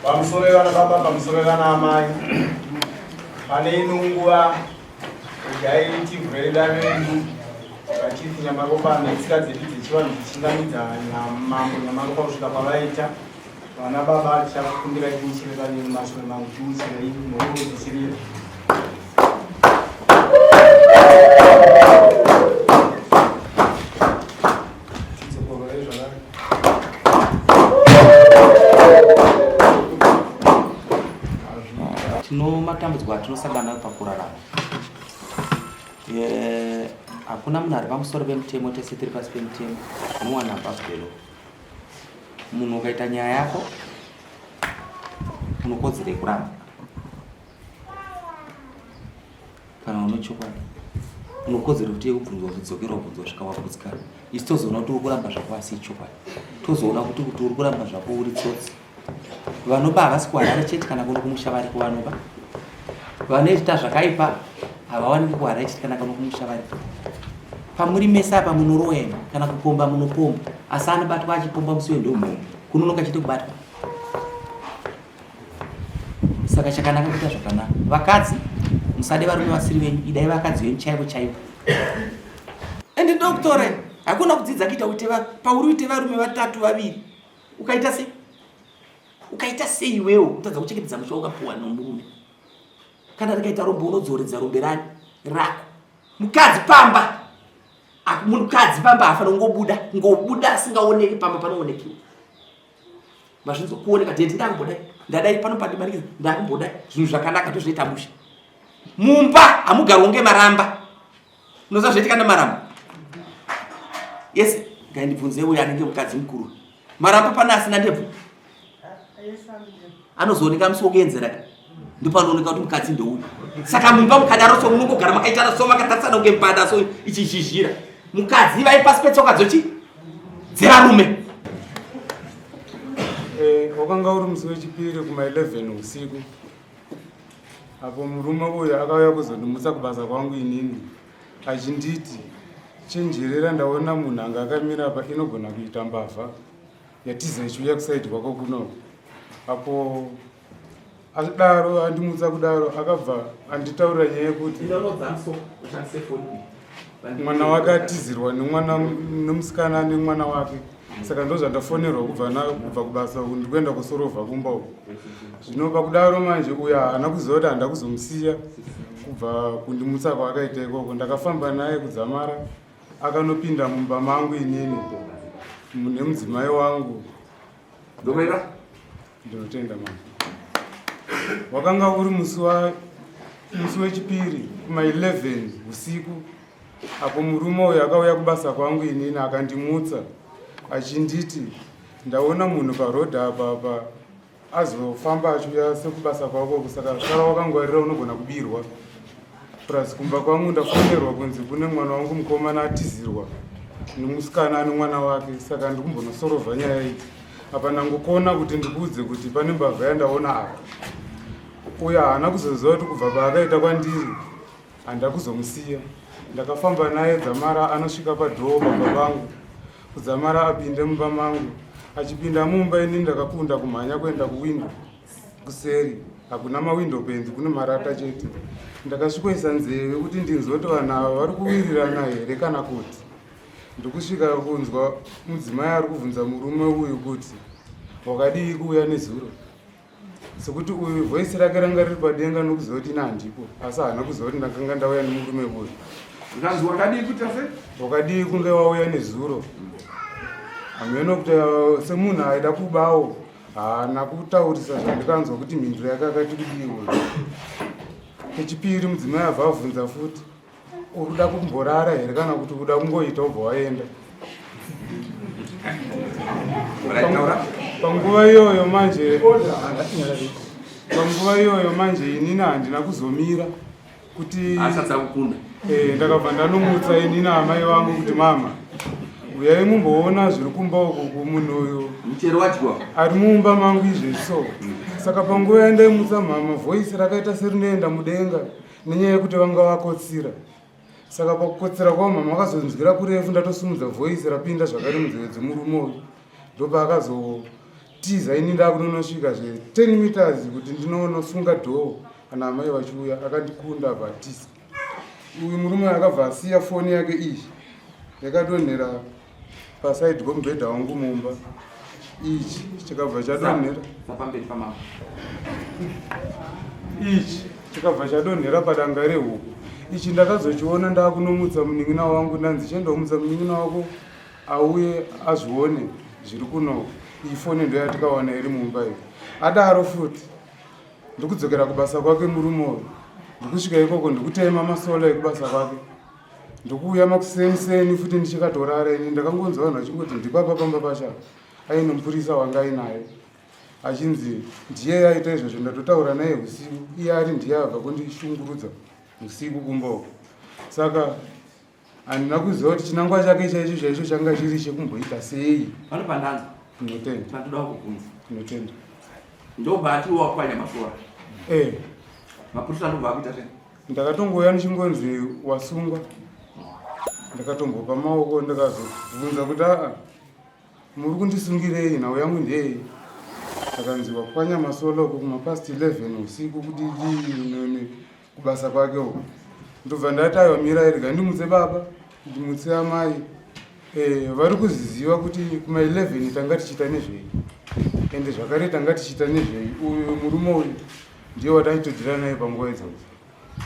Pamusorera baba, pamusorera namai. Pane inungwa yaiti vreda vendu vachiti nyama ropa netsika dzedu dzechivanhu dzichingamidza nyama ropa kusvika pavaita vana baba tichavakumbira timuchireva nemashure mangu timuchirei nokuno dzichirira matambudziko atinosangana pakurarama. Hakuna munhu ari pamusoro pemutemo, tese tiri pasi pemutemo. Unowana pazvero. Munhu ukaita nyaya yako unokodzera kuramba. Kana unochokwadi unokodzera kuti ubvunzwa kudzokera ubvunzwa kusvika waputsikana. Isi tozoona kuti uri kuramba zvako asi ichokwadi. Tozoona kuti uri kuramba zvako uri tsotsi. Vanoba havasi kuharara chete kana kuno kumusha vari kuvanoba. Vanoita zvakaipa havawaniki kuharara chete kana kuno kumusha vari. Pamuri mese apa munoroema kana kupomba munopomba. Asi anobatwa achipomba musi wendomho. Kunonoka chete kubatwa. Saka chakanaka kuita zvakanaka. Vakadzi musade varume vasiri venyu, idai vakadzi venyu chaivo chaivo. Ende doktore, hakuna kudzidza kuita uteva, pauri uite varume vatatu vaviri. Ukaita sei? Ukaita sei iwewe utadza kuchengetedza musha wakapuwa nomurume? Kana rikaita rombo unodzoredza rombe rani rako. Mukadzi pamba. Mukadzi pamba afana ngobuda asingaoneki pamba panooneki. Mazvinzo kuoneka tete ndakubodai. Ndadai pano padimanikiza ndakubodai. Zvinhu zvakanaka tozvoita musha. Mumba hamugarwa ngemaramba. Unoziva zvoitika nemaramba? Yes, ngaindibvunze uyo anenge mukadzi mukuru. Maramba pana asina ndebvu. Anozooneka musi wokuenzera. Ndipo panooneka kuti mukadzi ndeuyu. Saka mumba mukadaro so munongogara makaitana so makatatsana ngembada so ichizhizhira. Mukadzi vai pasi petsoka dzevarume. Wakanga uri musi wechipiri kuma11 usiku. Apo murume uyu akauya kuzondimutsa kubasa kwangu inini. Achinditi chenjerera ndaona munhu anga akamira apa inogona kuita mbavha. Yatiza ichiuya kusaidi kwako kuno. Apo adaro andimutsa kudaro akabva anditaura nyaya yekuti mwana wake atizirwa nemwana nomusikana nemwana wake. Saka ndo zvandafonerwa kubva kubasa ndikuenda kusorovha kumba uko. Zvino pakudaro manje uya haana kuziva kuti handa kuzomusiya kubva kundimutsa kwaakaita ikoko. Ndakafamba naye kudzamara akanopinda mumba mangu inini nemudzimai wangu. Ndomera? Ndinotenda manje. Wakanga uri musi wechipiri kuma11 usiku. Apo murume uyu akauya kubasa kwangu inini akandimutsa achinditi ndaona munhu parodha apa azofamba achiuya sekubasa kwako. Saka sara wakangwarira unogona kubirwa. Plus kumba kwangu ndafonerwa kunzi kune mwana wangu mukomana atizirwa nemusikana nemwana wake. Saka ndikumbonosorovha nyaya iyi. Apa ndangokona kuti ndikuudze kuti pane mbavha yandaona apa. Uya haana kuzoziva kuti kubva paakaita kwandiri handa kuzomusiya. Ndakafamba naye dzamara anosvika padhoo pamba pangu. Kudzamara apinde mumba mangu. Achipinda mumba ini ndakakunda kumhanya kuenda kuwindo kuseri. Hakuna mawindo penzi, kune marata chete. Ndakasvikoisa nzeve kuti ndinzwe kuti vanhu ava vari kuwirirana here kana kuti. Ndikusvika kunzwa mudzimai ari kubvunza murume uyu kuti wakadii kuuya nezuro. Sekuti uyu voisi rake ranga riri padenga nokuziva kuti ina handipo. Asi haana kuziva kuti ndakanga ndauya nemurume uyu. Ukanzi wakadii kuti ase? Wakadii kunge wauya nezuro. Hameno kuti semunhu aida kubawo haana kutaurisa zvandikanzwa kuti mhinduro yake akati kudiwa. Kechipiri mudzimai abva abvunza futi, uri kuda kumborara here kana kuti kuda kungoita ubva waenda. Panguva iyoyo manje inini handina kuzomira kuti ndakabva ndanomutsa inini amai vangu kuti mama uyai mumboona zviri kumba uku munhu uyu ari mumba mangu izveso. Saka panguva yandaimutsa mama voisi rakaita serinoenda mudenga nenyaya yekuti vanga vakotsira. saka pakukotsera kwao mama akazonzwira kurefu ndatosumudza voice rapinda zvakare munzeve dzemurume ndopa akazotiza ini ndakunonosvika 10 meters kuti ndinonosunga dhoo kana amai vachiuya akandikunda patisa. Uyu murume akabva asiya foni yake iyi yakadonhera pasaidi komubhedha wangu mumba, ichi chikabva chadonhera padanga rehuku. Ichi ndakazochiona ndakunomutsa munin'ina wangu ndanzi chendomutsa munin'ina wako auye azvione zviri kuno. Iyi foni ndo yatikawana iri mumba iyi. Adaro futi ndikudzokera kubasa kwake murume uyu, ndikusvika ikoko ndikutema masola ekubasa kwake, ndikuuya makuseni futi ndichikatorara ini. Ndakangonzwa vanhu vachingoti ndipapa pamba pasha aine mupurisa wanga ainaye achinzi ndiye aita izvozvo. Ndatotaura naye usiku, iye ari ndiye abva kundishungurudza usiku kumboko. Saka handina kuziva kuti chinangwa chake chaicho changa chiri chekumboita sei. Vanopandanza Tinotenda. Tatoda kukubvunza. Tinotenda. Ndobati wakwanya masora. Mapurisa ndobva akuita sei? Ndakatongoya ndichingonzi wasungwa. Ndakatombopa maoko ndakazobvunza kuti muri kundisungirei, nhau yangu ndeyei. Akanzi wakwanya masolo uko kumapast 11 usiku kuti kubasa kwake uko. Ndobva ndati aiwa mira irega ndimutse baba ndimutse amai. Vari kuziziva kuti kuma 11 tanga tichita nezvei, ende zvakare tanga tichita nezvei. Uyu murume uyu ndiye wataitodzira naye panguva idzodzo.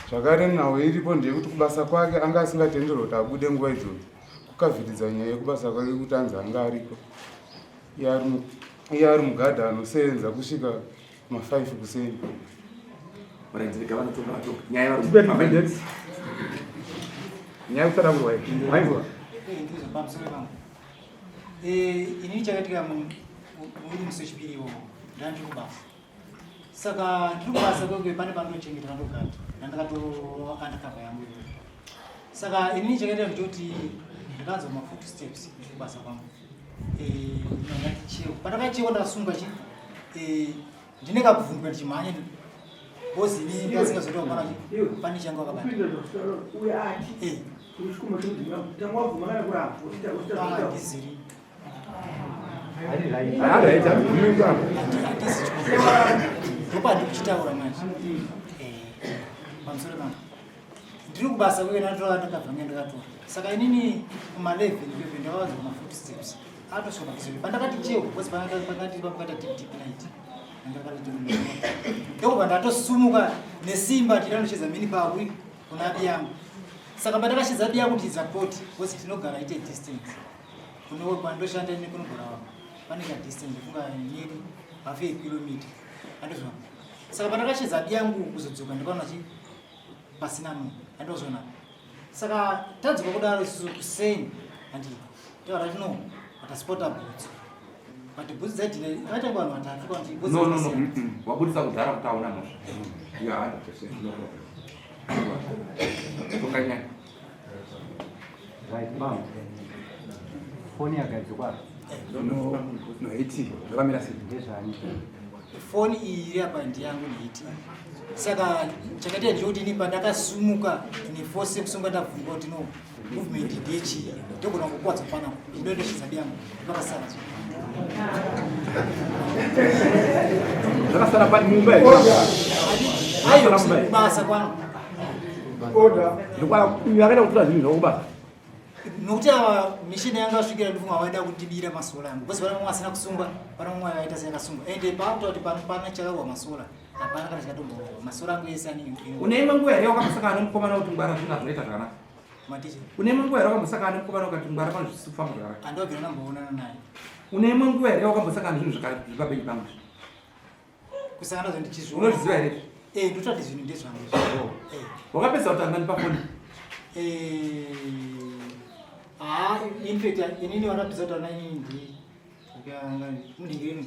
Zvakare nhau iripo ndeyekuti kubasa kwake anga asingatenderwa kuti abude nguva idzodzo. Kukavhiridza nyaya yekubasa kwake kuti anzi anga ariko. Iye ari mugadha anosevenza kusvika ma5 kuseni. Nyaya kusada kurwai. Maizwa. Ini chakatika muri musechipiri iwo ndandi kubasa. Saka ndiri kubasa kwekwe pane pandochengeta ndogata ndandakatoandakabva yangu. Saka ini chakaita ndikuti ndakanzwa mafootsteps kubasa kwangu. Ndakaticheo pandakachewa ndasunga ndine kabvunduka ndichimhanya bozi ini ndasingazotaura pana pane changu akabata. Ndiziri ndopa ndikuchitaura manje pamusoro pangu ndiri kubasa kweke ndatoa ndakabva ndakatora. Saka inini kuma11 ndakawanzwa mafootsteps atosvika pazviri pandakati cheo bozi pakati pakata deep night ndokubva ndatosumuka nesimba ndinanocheza mini pawi kuna abi yangu. Saka pandakashidza abi yangu tizapoti bozi tinogara ite distance kuno kwandoshanda ine kunogara wangu pane ka distance kunga nearly half a kilometer andozvona. Saka pandakashidza abi yangu kuzodzoka ndikaona pasina munhu andozvona. Saka tadzoka kudaro isusu kuseni handi taura kuti no ataspota bhutsu but bhutsu dzaitine akaita vanhu vatatu kwanti bhutsu no wabudisa kudhara kuti auna mhosva ya 100% tokanya Right, mom. Foni yakadzikwa. No 80 zvakamira sei Ndezvani. foni iyi iri apa ndiyangu neiti. Saka chakaita ndikuti ini pandakasumuka ine force yekusunga ndabvunga kuti no movement ndechi ndogona kukwadza pana ndinondoshidza yangu ndakasara Zvakasara pani mumba. ayo basa kwangu Ndokwa yakaita kutora zvinhu zvokubasa. nokuti mishini yanga asvikira ndifunga waida kundibira masola yangu basi pana mumwe asina kusunga pana mumwe aita seyakasunga ende pakuta kuti pana chakawa masola hapana kana chikatombo masola yangu yese ani une imwe nguva here wakambosakana nemukomana kuti ngwara zvina zvinoita zvakanaka. maticha Une imwe nguva here wakambosakana nemukomana ukati ngwara pano zvisiri kufamba zvakanaka. andobvira namboonana naye. Une imwe nguva here wakambosakana zvinhu zvipabenyu pangu kusangana zvo ndichizviona unozviziva here? ndotati zvinhu ndezvangu Wakapedza kutanga ndipafoni? In fact inini wanapedza kutaura nainini mundingirini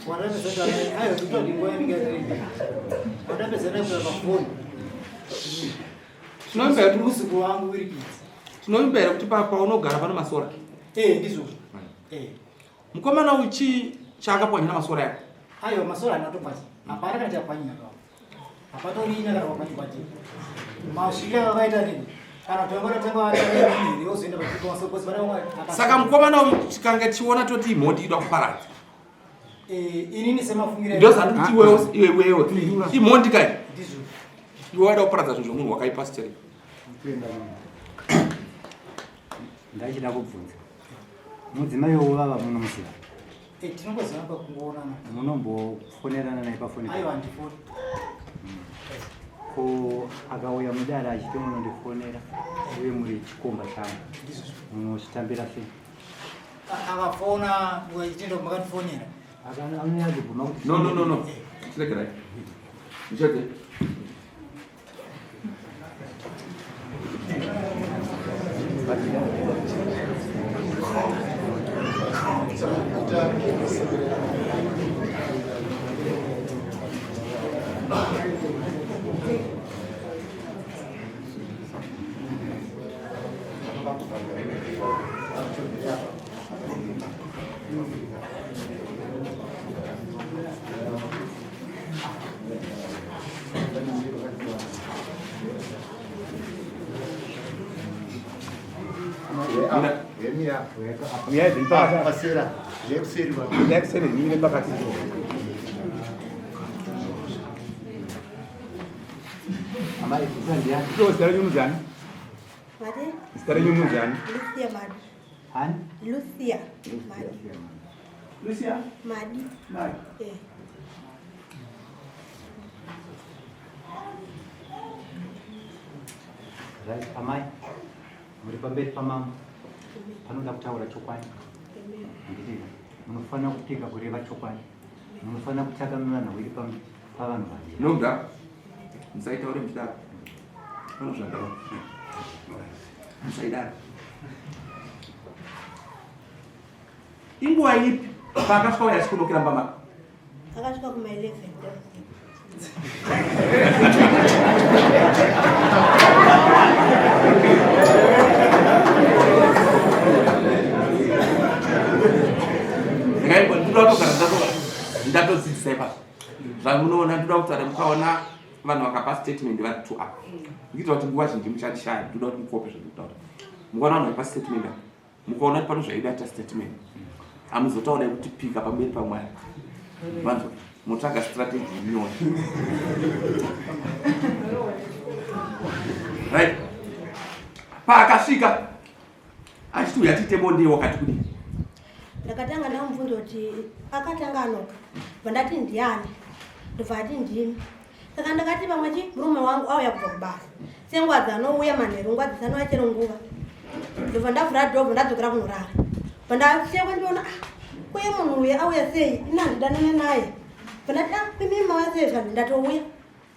wanapedza kutaura nainini ayo ndotandingoya ndingatirei wanapedza naye kutaura pafoni usiku wangu wirikidzi Tinovimba here kuti paunogara pano masora? ndizvozvo Mukomana uchi chaakapwanya namasora yako? ayo masora anatobvati hapana kana chapwanyira kawo Hapatorina kana wakati kwati. Mashika akaita nini? Kana tongora tengwa nini? Yosinda pachikonso kosi vana vamwe. Saka mukomana chikanga chiona toti imhoti ida kuparadza. Inini semafungira. Ndio sanduti wewe. Imhoti kai. Ndizvo. Iwe wada kuparadza zvinhu zvomunhu wakaipa Ndachida kubvunza. Mudzimai wovava munomuziva? Tinongoziva pakungoonana. Munombofonerana naye pafoni? Aiwa ndifoni. Ko akauya mudara achiti munondifonera uye muri chikomba changu. Munochitambira sei? Akafona wachitenda kumakafonera. Anonyadzi bvuma kuti No. Chiregerai. Nchete. Lucia Madi. Right, amai. Muri pamberi pamama. Panoda kutaura chokwadi. Ndizvo. Munofanira kupika kureva chokwadi. Munofanira kutakamana wiri pavanhu vaviri. Nogda. Musaitaure muchidaro. Panozvadaro. Musaidaro. Inguva ipi paakasvika uya achikunokera mbama? Akasvika kuma11. Ndatodzidzisai pa zvamunoona ndoda kutaura mukaona vanhu vakapa statement vari 2 up ndikuitira kuti nguva zhinji muchandishaya ndoda kuti mukope zvekutaura mukaona vanhu vaipa statement mukaona kuti pano zvaida ta statement hamuzotaura kuti pika pamberi pamwari vanhu motsvaga strategy inyona right paakasvika achiti uya tiite bonde wakati kudii Ndakatanga ndamubvunza kuti akatanga anoka. Vandati ndiani? Ndobvati ndini. Saka ndakati pamwechi murume wangu auya kubva kubasa. Senguva dzanouya manheru, nguva dzisanoya chero nguva. Ndobva ndavhura dhobho ndadzokera kunorara. Pandasiyekwa ndiona kuye munhu uyu auya sei? Ina ndidanane naye. Vandati kwimimi mauya sei zvika ndatouya.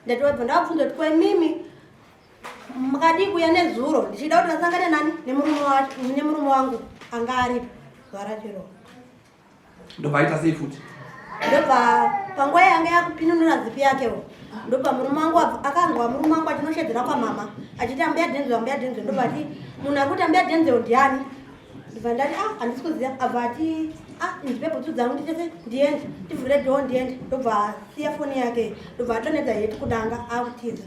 Ndabva ndavabvunza kuti kwemimi mukadi kuya nezuro ndichida kuti ndasangane nani nemurume wangu anga aripo. Varachero. Ndovaita sei futi? Ndobva panguva yange yakupinunura zipi yakewo. Ndobva murume wangu akangwa murume wangu achinoshedzera kwa mama. Achiti ambuya dhenzo. Ndobvati munhu ari kuti ambuya dhenzo ndiani? Ndobva ndati handisi kuziva. Abva ati ndipe bhutsu dzangu ndichese ndiende. Ndivhure dhoo ndiende. Ndobva siya foni yake. Ndobva atonedza yeti kudanga akutiza.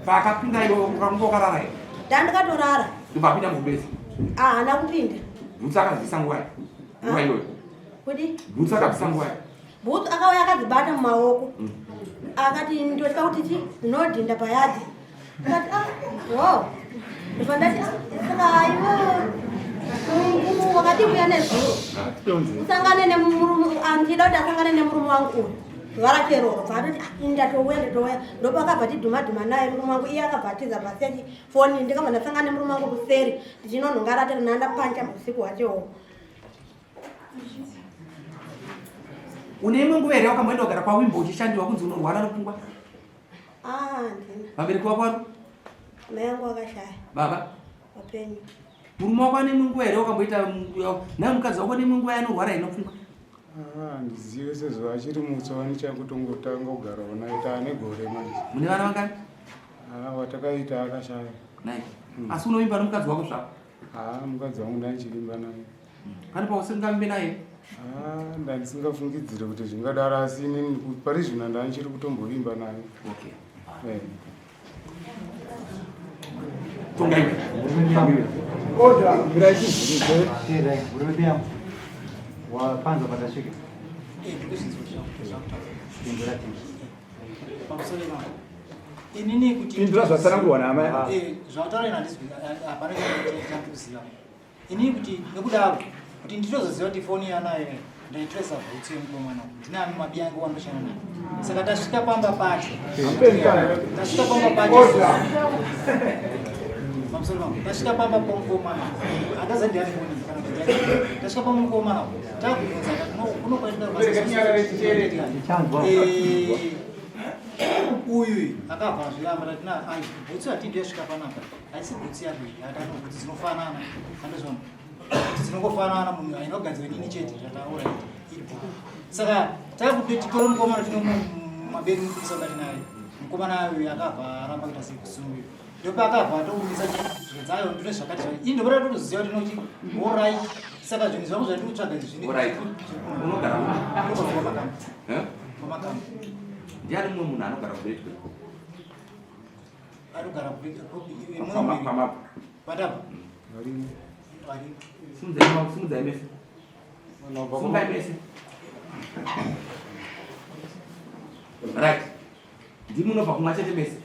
Paakapinda iwo mukarara here? Ndandikatorara. Ndobva apinda mubezi? Haana kupinda. Bhutsu akazivisa nguva nguva iyoyo? Kuti? Bhutsu akabvisa nguva Bhutsu akauya akadzibata mumaoko. Akati ndotya kuti chi ndinodhinda payadhi. Akati wow. Ndobva ndati saka iwo wakati kuya nezuro. Usangane nemurume andida kuti asangane nemurume wangu uyu. Varacheroro bvatoti indatouya ndopakabva tidhumadhuma naye murume wangu iye akabvatiza pasi achi foni ndikabva ndasangana nemurume wangu kuseri ndichinonhonga ratiri nandapanja usiku hwachewo. Une imwe nguva here wakamboenda kugara pawimbo uchishandiwa kunzi unorwara nepfungwa? Ndina. Vabereki vako vari? Mai yangu akashaya. Baba? Vapenyu. Murume wako ane imwe nguva here wakamboita naye mukadzi wako ane imwe nguva yanorwara inopfungwa? Ndizive sezvo achiri mutswani chakutongotanga kugarawo naye taane gore manje. Mune vana vangani? Watakaita akashaya. Naye. Asi unovimba nomukadzi wako zvako? Mukadzi wangu ndachivimba naye. Pane pausingambe naye? Ndandisingafungidzire kuti zvingadaro asi inini pari zvino ndandichiri kutomboimba nayo. Okay. Inini kuti Pindura zvatsanangurwa nama. Zvataura ndizvi apana kuziva. Inini kuti nekudaro kuti nditozoziva kuti foni yanayo ndaitresa bhutsi yemukomana. Ndina mabiyango wandoshana naye. Saka tasvika pamba pacho. Tasvika pamba pacho. Tasvika pamba pomukomana. Akazandi ari foni kana kuti tasvika pomukomana. Takubvunza kuti unokwaita basa. Uyu akabva zviramba tina ai bhutsi atindi yasvika panapa. Haisi bhutsi yako yatano kuti dzinofanana. Andozvona. Dzinongofanana munhu ainogadzira nini chete tataura ipo. Saka takubviti koro mukomana tino maberi mukisa ngati naye. Mukomana uyu akabva aramba kuita sekusungu. Ndopa akabva atoumisa zvedzayo ndine zvakati zvakati. Indi ndobara toziva kuti noti alright. Saka zvinhu zvangu zvati kutsvaga izvi. Alright. Unogara mumakamba. Mumakamba. Ndiani mumwe munhu anogara kuBetway? Anogara pamapa. Padapa. Simudza imese. Sunga imese. Right. Ndimunobva kumwa chete mese.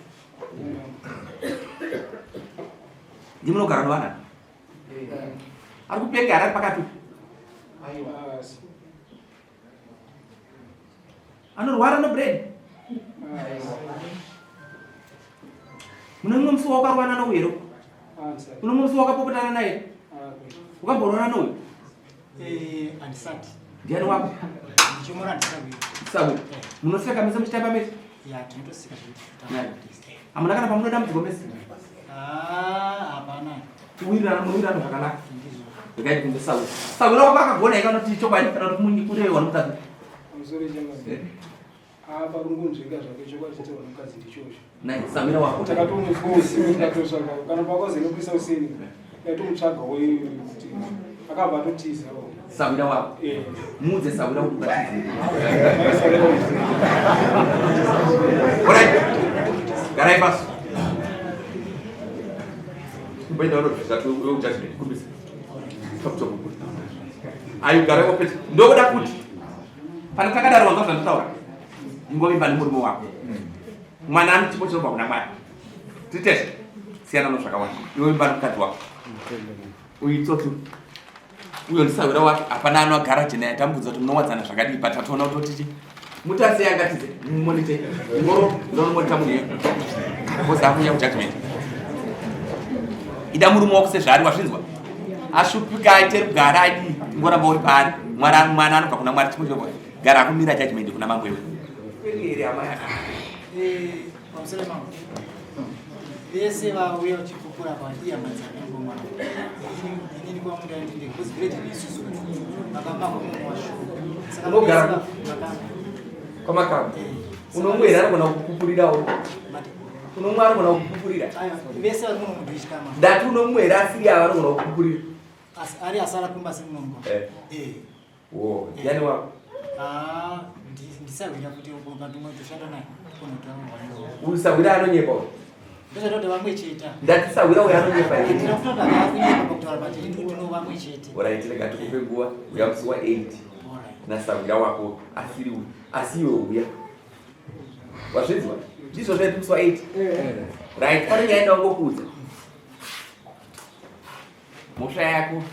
Ndimunogara novana. Ari kupeka ari pakati. Anorwara nobread. Muna mumwe wakarwana nouyo. Kuna mumwe wakapopotana naye. Ukamborwana nouyo. Andisati. Ndiani wako? Ndichomora ndisawi. Sawa. Munoseka mese muchitamba mese? Ya, tinotosika zvitamba. Amuna kana pamunoda mudzigo mese? Hapana. Muwirana zvakanaka. Ndikaiti kunge sawa. Sawa loko pakagona ikanoti chokwadi kana kuti munikurewa nomukadzi. Musore changa. Apa rungunzvika zvake chokwadi chete wanokadzi ndichosho. Nai, samira wako. Takatomufosi ndikatosvaka kana pakwazi nokuisa usini. Yatomutsvaga wewe kuti akabva totiza. Samira wako. Mudze samira kuti batize. Alright. Garai basi. Kubaida ndo zvatu wewe uchati kumbisa. Stop. Ayu garai opet. Ndoda kuti. Pana takadaro wanga zvanditaura. Ingomimba nemurume wako. Mwana ani chipo chinobva kuna Mwari. Titese. Siyana nezvakawanda. Iwe imba nomukadzi wako. Uitsotsi. Uyo ndisawira wake apana anogara jena yatambudza kuti munowadzana zvakadii patatoona kuti mutasi yangatize mumonite ngoro ndonomonita munhu yeye koza akunya kujudgment ida murume wako sezvaari wazvinzwa ashupika aite kugara adi ngoramba uri paari mwana anobva kuna Mwari chipo chobva gara akumira judgment kuna mambo iwe iri amaya pamusoro mambo vese vauya uchikukura padiya madzango mwana inini kwa mundu andinde because great isusu makamba kumwasho saka unogara kwamakamba unomwera anogona kukupurirawo unomwe anogona kukupurira vese vari muno mundu ichikama ndati unomwera asiri ava anogona kukupurira ari asara kumba semunongo wo yani wako ndisawira kuti ukantumwe toshanda naye usawira anonyepa ndozvatoda vamwe cheta ndatisawira uyo anonyepa ndinofunga vakunyepa pakutaura bati ndino vamwe chete oraitira tikupe nguva uya musi wa8 nasawira wako asiwe uya wazvinzwa ndizvo zvedu musi wa8 right pane nyaya ndaungokuudza mhosva yako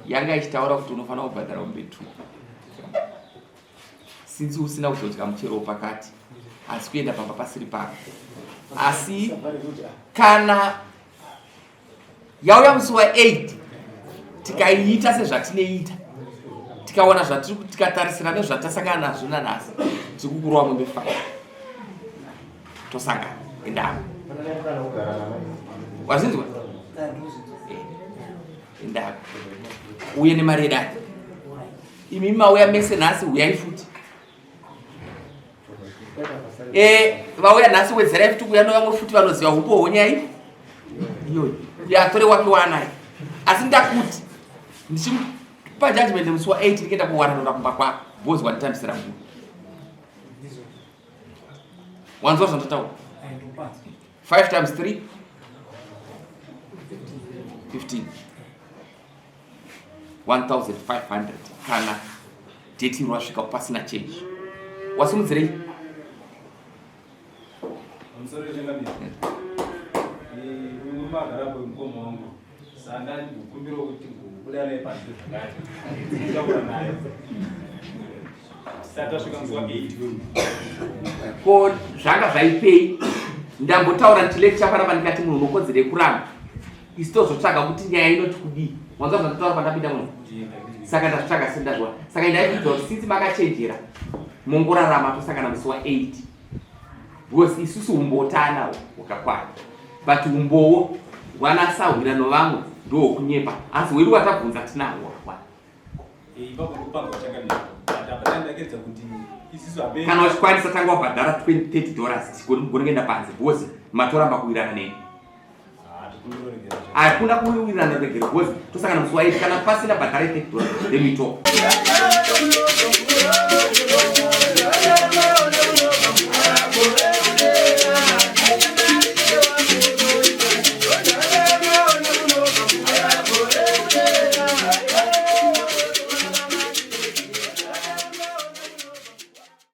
yanga ichitaura kuti unofanira kubhadhara umbetu sinzi usina kuzodya muchero pakati asi kuenda pamba pasiri pako asi kana yauya musi wa8 tikaiita sezvatinoita tikaona tikatarisira nezvatasangana nazvo nanhasi tikukurwa mwembe 5 tosangana endavo wazvinzwa endavo uye nemari yedati imi mauya mese nhasi uyai futi vauya nhasi wedzera ifuti kuya novamwe futi vanoziva upo honyai iyoyo yatore wake wanaye asi ndakuti pa judgment musi wa 8 ndikenda kuwana ndoda kumba kwa bozi wa times ra munhu wanzo zvandataura 5 times 3 15 1500 kana date rwasvika pasina change wasimudzirei ko zvanga zvaipei ndambotaura ndichilecture panapa ndikati munhu unokodzerei kuramba isi tozotsvaga kuti nyaya inoti kudii wanza zvandataura pandapinda muno saka ndazvitsvaga sendazvona saka ndaibvudza kuti since makachenjera mongorarama tosangana musi wa 8 because isusu umbotanawo wakakwana but umbowo wanasahwira novamwe ndowokunyepa asi wedu watabvunza tinawo wakakwana kana uchikwanisa tanga wabhadhara $20-30 tigone kuenda panze because matoramba kuwirana neni akuna kuwirana negere because tosangana musi wa 8 kana pasina bhadhara $30 then we talk